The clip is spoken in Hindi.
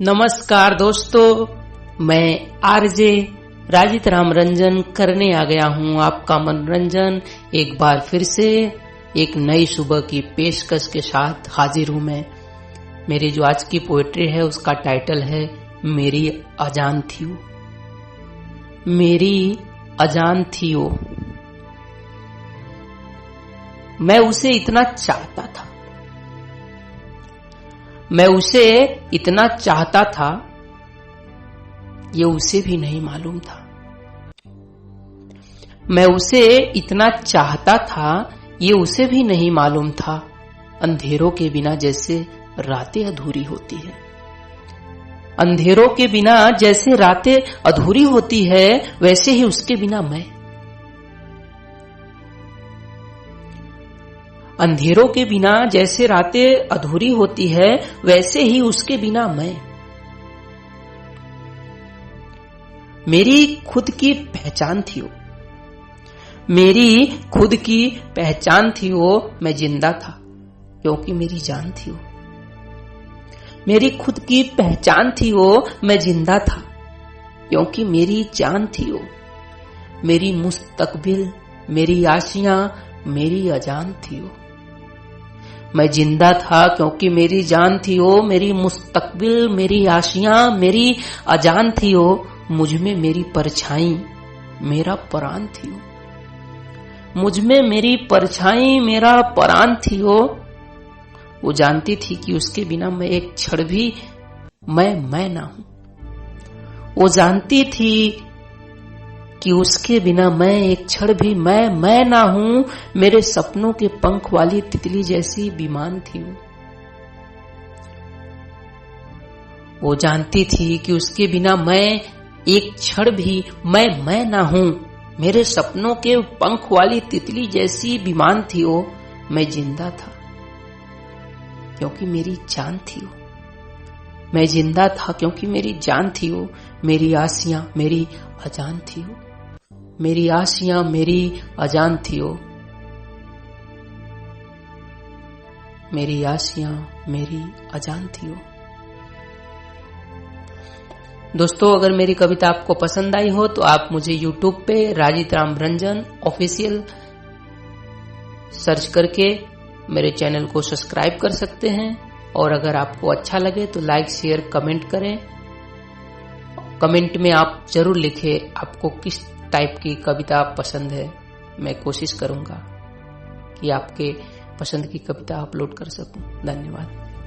नमस्कार दोस्तों, मैं आरजे राजित राम रंजन करने आ गया हूं आपका मनोरंजन। एक बार फिर से एक नई सुबह की पेशकश के साथ हाजिर हूं मैं। मेरी जो आज की पोएट्री है उसका टाइटल है मेरी अजान थी वो। मेरी अजान थी वो, मैं उसे इतना चाहता था, मैं उसे इतना चाहता था, ये उसे भी नहीं मालूम था। मैं उसे इतना चाहता था, ये उसे भी नहीं मालूम था। अंधेरों के बिना जैसे रातें अधूरी होती है, अंधेरों के बिना जैसे रातें अधूरी होती है, वैसे ही उसके बिना मैं। अंधेरों के बिना जैसे रातें अधूरी होती है, वैसे ही उसके बिना मैं। मेरी खुद की पहचान थी वो, मेरी खुद की पहचान थी वो। मैं जिंदा था क्योंकि मेरी जान थी वो। मेरी खुद की पहचान थी वो, मैं जिंदा था क्योंकि मेरी जान थी वो। मेरी मुस्तकबिल, मेरी आशियां, मेरी अजान थी वो। मैं जिंदा था क्योंकि मेरी जान थी वो। मेरी मुस्तकबिल, मेरी आशियां, मेरी अजान थी वो। मुझ में मेरी परछाई, मेरा परान थी वो। मुझ में मेरी परछाई, मेरा परान थी वो जानती थी कि उसके बिना मैं एक क्षण भी मैं ना हूं। वो जानती थी कि उसके बिना मैं एक क्षण भी मैं ना हूं। मेरे सपनों के पंख वाली तितली जैसी विमान थी वो जानती थी कि उसके बिना मैं एक क्षण भी मैं ना हूं। मेरे सपनों के पंख वाली तितली जैसी विमान थी वो। मैं जिंदा था क्योंकि मेरी जान थी वो। मैं जिंदा था क्योंकि मेरी जान थी वो। मेरी आसियां, मेरी अजान थी वो। मेरी आसियां, मेरी अजान थी वो। मेरी आसियां, मेरी अजान थी वो। दोस्तों, अगर मेरी कविता आपको पसंद आई हो तो आप मुझे YouTube पे राजित राम रंजन ऑफिशियल सर्च करके मेरे चैनल को सब्सक्राइब कर सकते हैं। और अगर आपको अच्छा लगे तो लाइक, शेयर, कमेंट करें। कमेंट में आप जरूर लिखें आपको किस टाइप की कविता पसंद है। मैं कोशिश करूंगा कि आपके पसंद की कविता अपलोड कर सकूं। धन्यवाद।